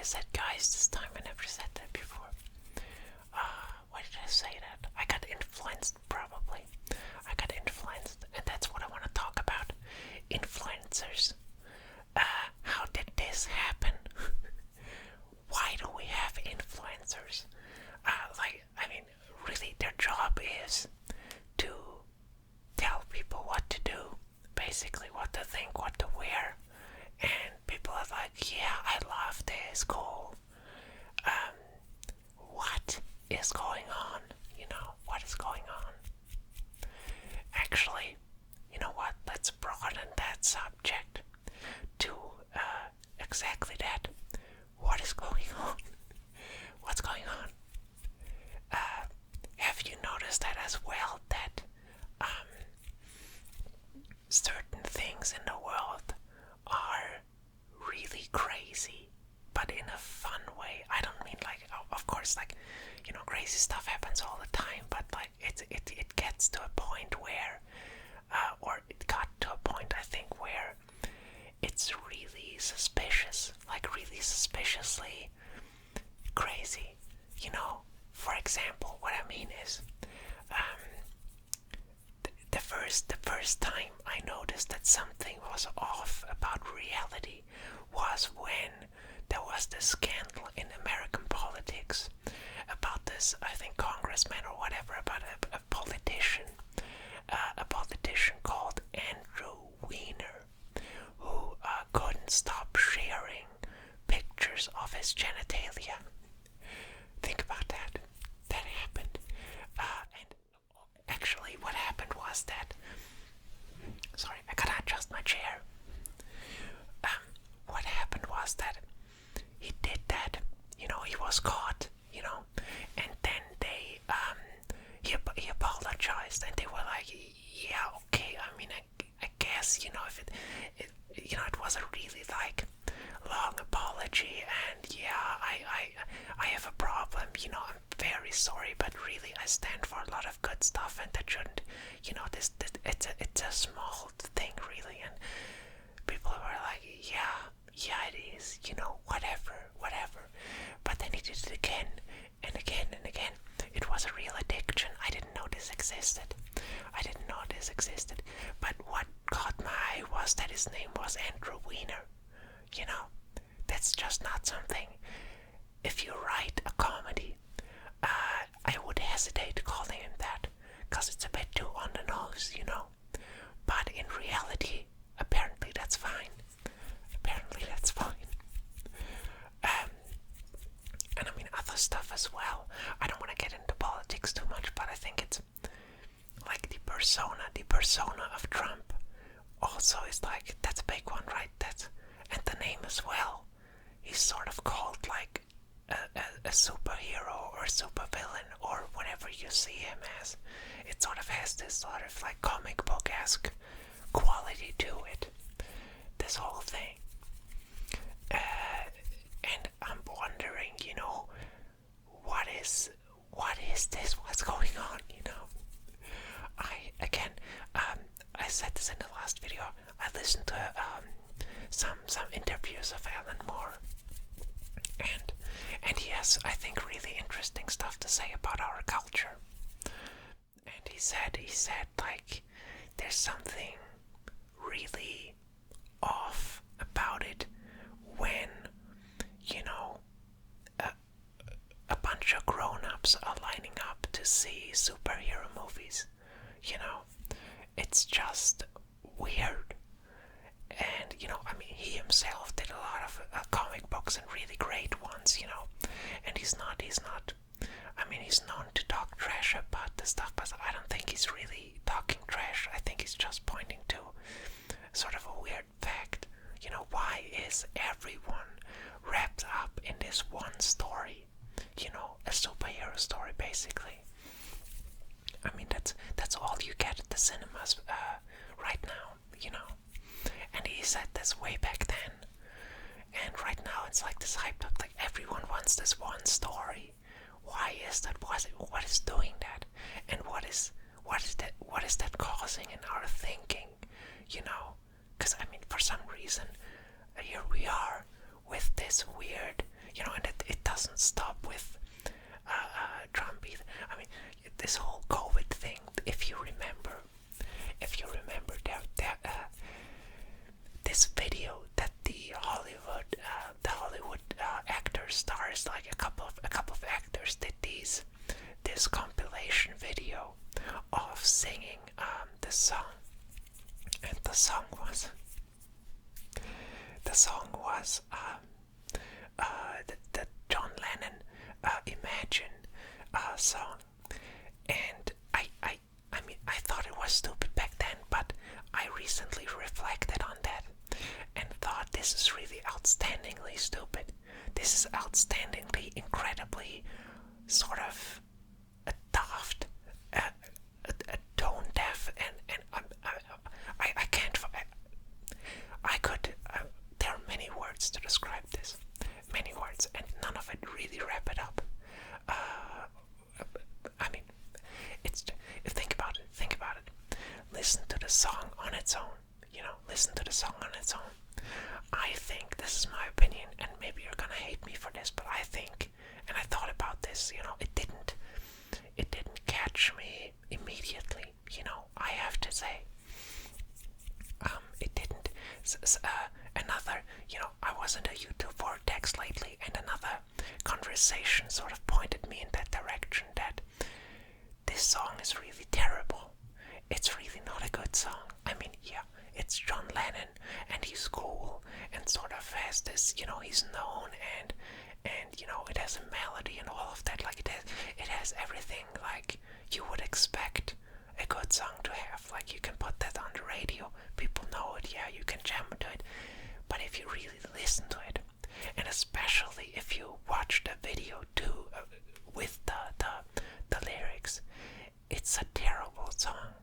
said guys this time. I never said that before. Why did I say that? I got influenced, probably. I got influenced, and that's what I want to talk about. Influencers. How did this happen? Why do we have influencers? Really, their job is to tell people what to do, basically what to think, what to wear, and people are like, yeah, I love this, cool. What is going on? What is going on? Actually, you know what? Let's broaden that subject to exactly that. What is going on? What's going on? Have you noticed that as well? That certain things in the world are really crazy, but in a fun way. I don't mean like, of course, like, crazy stuff happens all the time, but like it gets to a point where, or it got to a point, I think, where it's really suspicious, like really suspiciously crazy. For example, what I mean is, the first time I noticed that something was off about reality was when there was this scandal in American politics about this, I think, congressman or whatever, about a politician called Andrew Weiner, who couldn't stop sharing pictures of his genitalia. Think about that. That happened. And actually, what happened was that. Sorry, I gotta adjust my chair. What happened was that he did that. He was caught. And then he apologized, and they were like, yeah, okay. I mean, I guess if it was a really like long apology, and yeah, I have a problem. I'm very sorry, but really I stand for a lot of good stuff, and that shouldn't, this it's a small thing really. And people were like, yeah, it is, whatever. But then he did it again and again and again. It was a real addiction. I didn't know this existed. But what caught my eye was that his name was Andrew Weiner. That's just not something. If you write a comedy, I would hesitate calling him that, because it's a bit too on the nose, But in reality, apparently that's fine. And I mean other stuff as well. I don't want to get into politics too much, but I think it's like the persona of Trump also is like, that's a big one, right? And the name as well. He's sort of called like a superhero or supervillain or whatever you see him as. It sort of has this sort of like comic book-esque quality to it. This whole thing. And I'm wondering, what is this? What's going on? I said this in the last video. I listened to some interviews of Alan Moore, and he has, I think, really interesting stuff to say about our culture. And he said like, there's something really off about it when a bunch of grown-ups are lining up to see superhero movies. It's just weird. And I mean, he himself did a lot of comic books, and really great ones, and he's not I mean, he's known to talk trash about this stuff, but I don't think he's really talking trash. I think he's just pointing to sort of a weird fact. Why is everyone wrapped up in this one story? A superhero story, basically. I mean, that's all you get at the cinemas right now, And he said this way back then. And right now it's like this hyped up, like everyone wants this one story. Why is that? What is doing that? And what is that causing in our thinking? Because I mean, for some reason, here we are with this weird, And it doesn't stop with Trump either. I mean, this whole COVID thing. If you remember, this video that the Hollywood actor stars, like a couple of actors did this compilation video of singing the song, and the song was the John Lennon Imagine song. And I mean, I thought it was stupid back then, but I recently reflected on that and thought this is really outstandingly stupid. This is outstandingly, incredibly sort of a daft, a tone deaf, and I can't. I could. There are many words to describe this, many words, and none of it really wrap it up. I mean, think about it. Think about it. Listen to the song on its own. Listen to the song on its own. I think, this is my opinion, and maybe you're gonna hate me for this, but I think, and I thought about this. It didn't catch me immediately. I have to say, it didn't. I was in the YouTube vortex lately, and another conversation sort of pointed me in that direction, that this song is really terrible. It's really not a good song. I mean, yeah, it's John Lennon, and he's cool, and sort of has this, he's known, and it has a melody and all of that. Like, it has everything like you would expect a good song to have. Like, you can put that on the radio, people know it, yeah, you can jam to it. But if you really listen to it, and especially if you watch the video too, with the lyrics, it's a terrible song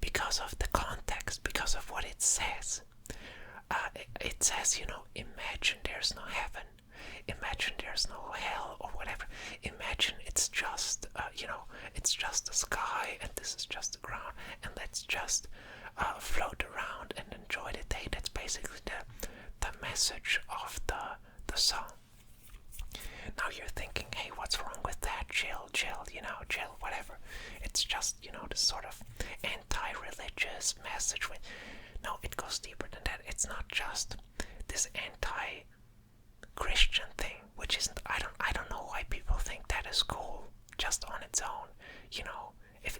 because of the context, because of what it says. It says, imagine there's no heaven, imagine there's no hell, or whatever. Imagine it's just, it's just the sky, and this is just the ground, and let's just float around and enjoy the day. That's basically the message of the song. Now you're thinking, hey, what's wrong with that? Chill, chill, whatever. It's just, this sort of anti-religious message. No, it goes deeper than that. It's not just this anti-Christian thing, which isn't. I don't know why people think that is cool just on its own. If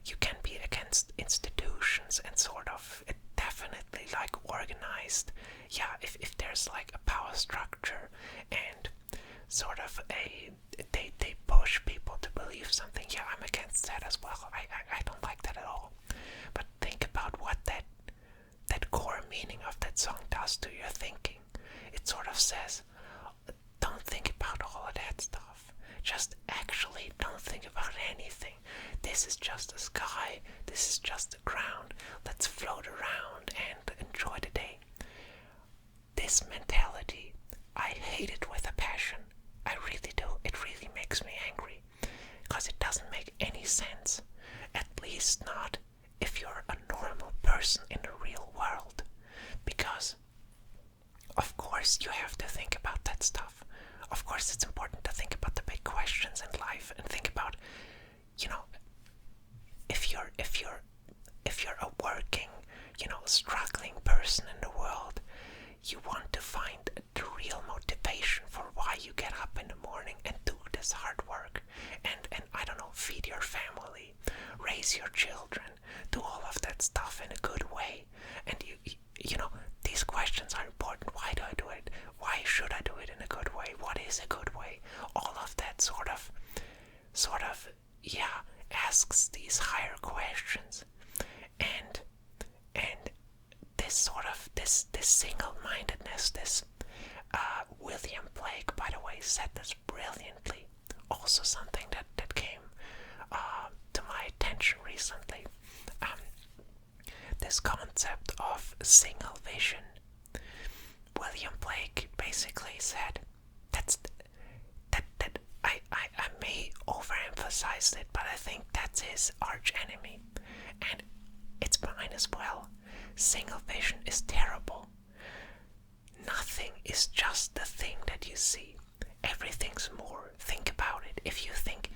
you can be against institutions and sort of definitely like organized. Yeah, if there's like a power structure and sort of they push people to believe something. Yeah, I'm against that as well. I don't like that at all. But think about what that core meaning of that song does to your thinking. It sort of says, don't think about all of that stuff. Just actually don't think about anything. This is just the sky. This is just the ground. Let's float around and enjoy the day. This mentality, I hate it with a passion. I really do. It really makes me angry. Because it doesn't make any sense. At least not if you're a normal person in the real world. Because, of course, you have to think about that stuff. Of course, it's important to think about the big questions in life and think about, if you're a working, struggling person in the world, you want to find the real motivation for why you get up in the morning and do this hard work, and I don't know, feed your family, raise your children, do all of that stuff in a good way. And these questions are important. Why do I do it? Why should I do it in a good way? What is a good way? All of that sort of asks these higher questions. And this single-mindedness, this William Blake, by the way, said this brilliantly. Also something that came to my attention recently. This concept of single vision. William Blake basically said that I may overemphasize it, but I think that's his arch enemy, and it's mine as well. Single vision is terrible. nothing is just the thing that you see. Everything's more. Think about it. If you think,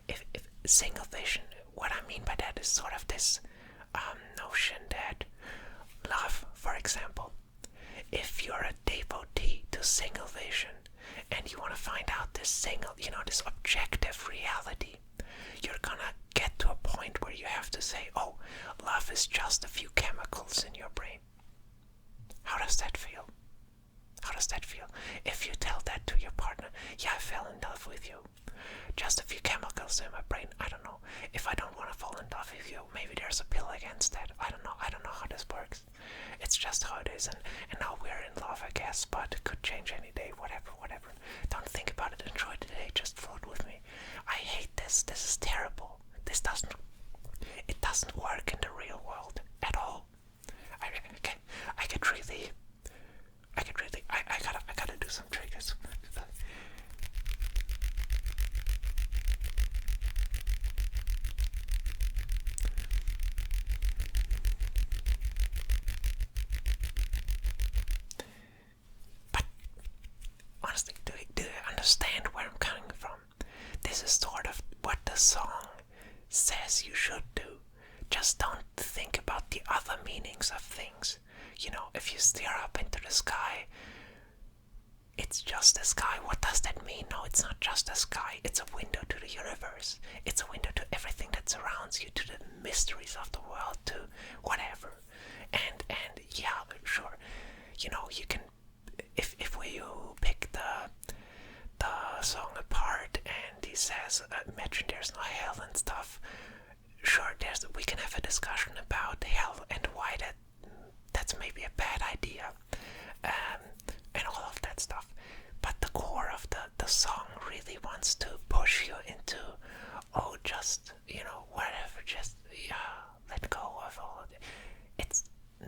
if single vision, what I mean by that is sort of this notion that love, for example, if you're a devotee to single vision and you want to find out this single, this objective reality, you're gonna get to a point where you have to say, oh, love is just a few chemicals in your brain. How does that feel? How does that feel? If you tell that to your partner, yeah, I fell in love with you. Just a few chemicals in my brain. I don't know. If I don't want to fall in love with you, maybe there's a pill against that. I don't know. I don't know how this works. It's just how it is, and now we're in love, I guess, but it could change any day, whatever. Don't think about it, enjoy the day, just float with me. I hate this. This is terrible. It doesn't work in the real world at all. I gotta do some triggers. But honestly, do you understand where I'm coming from? This is sort of what the song says you should do. Just don't think about the other meanings of things. If you stare up into the sky, it's just the sky. What does that mean? No, it's not just the sky. It's a window to the universe. It's a window to everything that surrounds you, to the mysteries of the world, to whatever. And yeah, sure. You can, if you pick the song apart and he says, imagine there's no hell and stuff. Sure, we can have a discussion about hell and why that's maybe a bad idea, and all of that stuff. But the core of the song really wants to push you into, oh, just, whatever, just, yeah, let go of all of it. It's,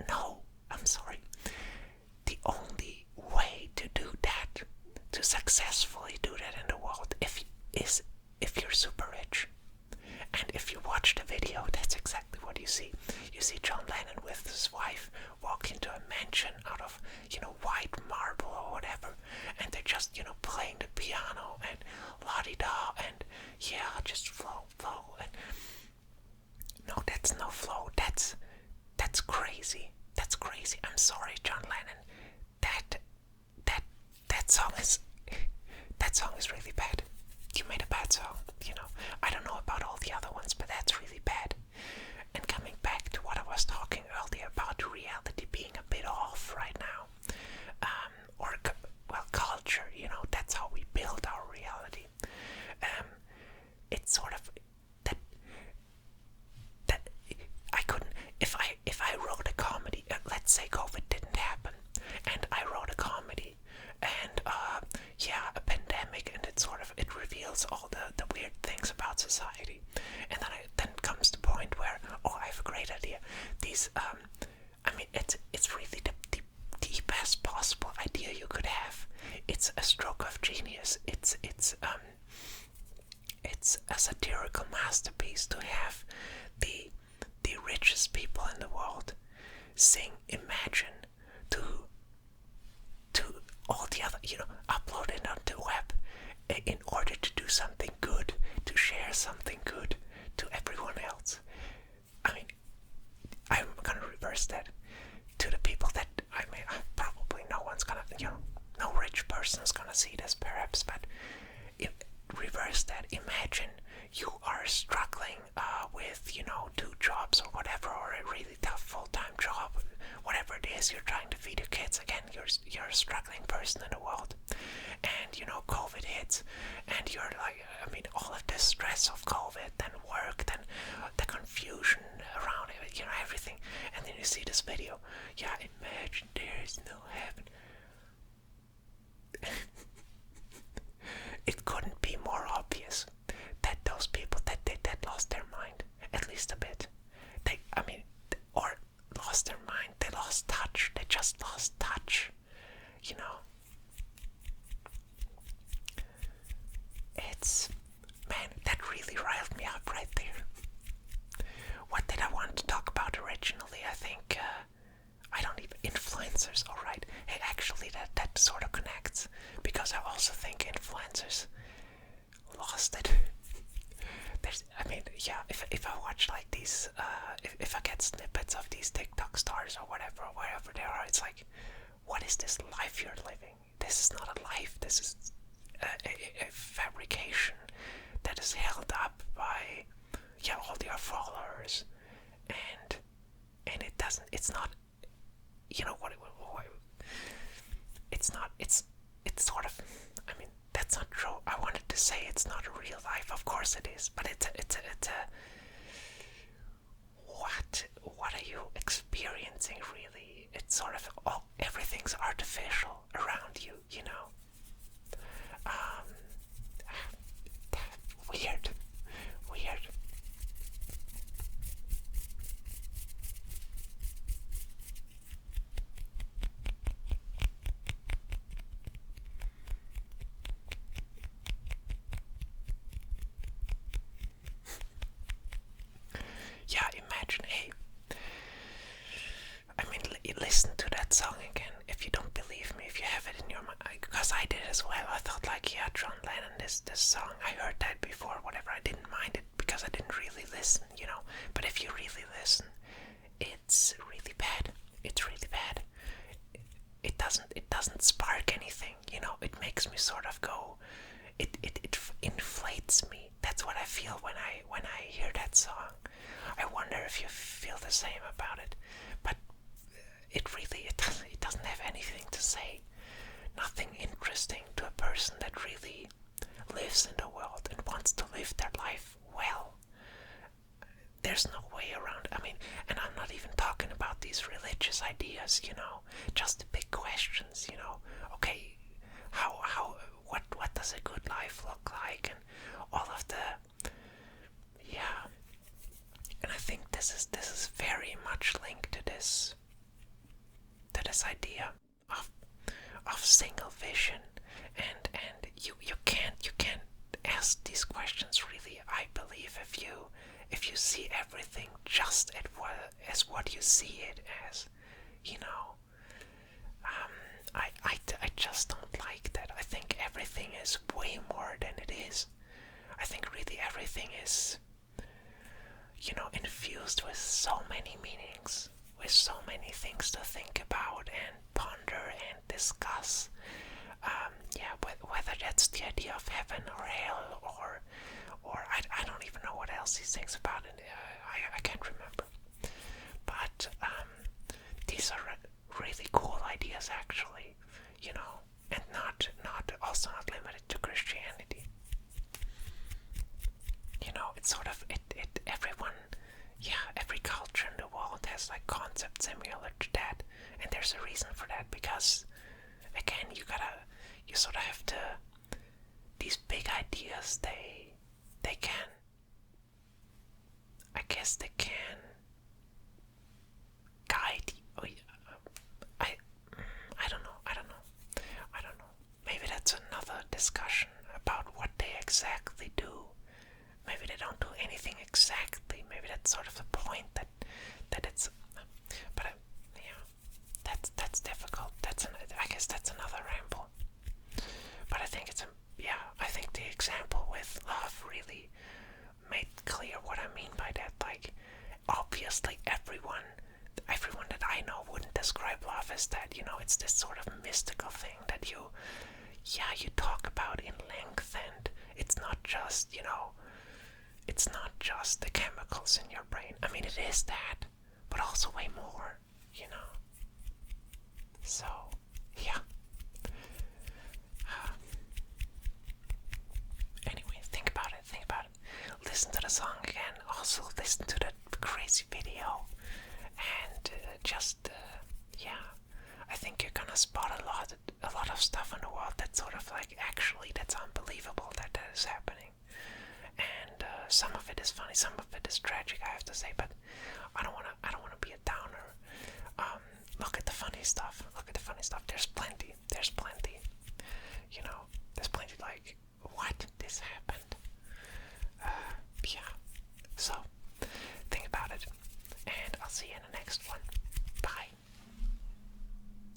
no, I'm sorry. The only way to do that, to successfully do that in the world, is if you're super rich. And if you watch the video, that's exactly what you see. You see John Lennon with his wife walk into a mansion out of, white marble or whatever, and they're just, playing the piano and la-di-da, and yeah, just flow, and no, that's no flow. That's crazy. That's crazy. I'm sorry, John Lennon. That song is really bad. You made a bad song, I don't know about all the other ones, but that's really bad. And coming back to what I was talking earlier about reality being a bit off right now, culture, that's how we build our reality. It's sort of that I couldn't, if I wrote a comedy, let's say COVID didn't happen, and I wrote a comedy, and a pandemic, and it reveals all the weird things about society, and then comes the point where, oh, I have a great idea. These it's really the best possible idea you could have. It's a stroke of genius. It's a satirical masterpiece to have the richest people in the world sing Imagine to all the other, upload it on the web in order to do something good, to share something good to everyone else. I'm gonna reverse that to the people that, probably no one's gonna, no rich person's gonna see this perhaps, but reverse that. Imagine you are struggling with, 2 jobs or whatever, or a really tough full-time job, whatever it is, you're trying to feed your kids. Again, you're a struggling person in the world, and COVID hits, and you're like, all of this stress of COVID, then work, then the confusion around it, everything, and then you see this video. Yeah, imagine there's no heaven. It couldn't be more obvious that those people that lost their mind, at least a bit. Or lost their mind, they lost touch, they just lost touch, It's, man, that really riled me up right there. What if I get snippets of these TikTok stars or whatever, wherever they are, it's like, what is this life you're living? This is not a life. This is a fabrication that is held up by all your followers, and it doesn't. It's not. What it's not. It's sort of. I mean, that's not true. I wanted to say it's not a real life. Of course it is, but it's a. What are you experiencing really? It's sort of everything's artificial around you, you know. Um, weird. Yeah, imagine, hey, I mean, listen to that song again. If you don't believe me, if you have it in your mind, because I did as well. I thought like, yeah, John Lennon, this song, I heard that before, whatever. I didn't mind it because I didn't really listen, you know. But if you really listen, it's really bad. It's really bad. It doesn't spark anything, you know. It makes me sort of go. It inflates me. That's what I feel when I hear that song. I wonder if you feel the same about it, but it doesn't have anything to say, nothing interesting to a person that really lives in the world and wants to live their life well. There's no way around. I mean, and I'm not even talking about these religious ideas, you know, just the big questions, you know. Okay, what does a good life look like, and all of the and I think this is very much linked to this idea of single vision, and you can't ask these questions really, I believe, if you see everything just as what you see it as, you know. I just don't like that. I think everything is way more than it is. I think really everything is, you know, infused with so many meanings, with so many things to think about and ponder and discuss. Whether that's the idea of heaven or hell, or I don't even know what else he thinks about it. I can't remember. But these are really cool ideas, actually, you know, and not also not limited to Christianity. You know, it's sort of everyone, every culture in the world has like concepts similar to that, and there's a reason for that, because again, you sort of have to, these big ideas, they can, I guess they can guide you. I don't know. Maybe that's another discussion about what they exactly do. Maybe they don't do anything exactly. Maybe that's sort of the point that it's. But that's difficult. I guess that's another ramble. But I think I think the example with love really made clear what I mean by that. Like, obviously, everyone that I know wouldn't describe love as that. You know, it's this sort of mystical thing that you talk about in length, and it's not just, you know, it's not just the chemicals in your brain. I mean, it is that, but also way more, you know. So, yeah. Anyway, think about it. Listen to the song again. Also, listen to the crazy video, and I think you're gonna spot a lot of stuff in the world that's sort of like, actually, that's unbelievable that is happening. And some of it is funny, some of it is tragic, I have to say, but I don't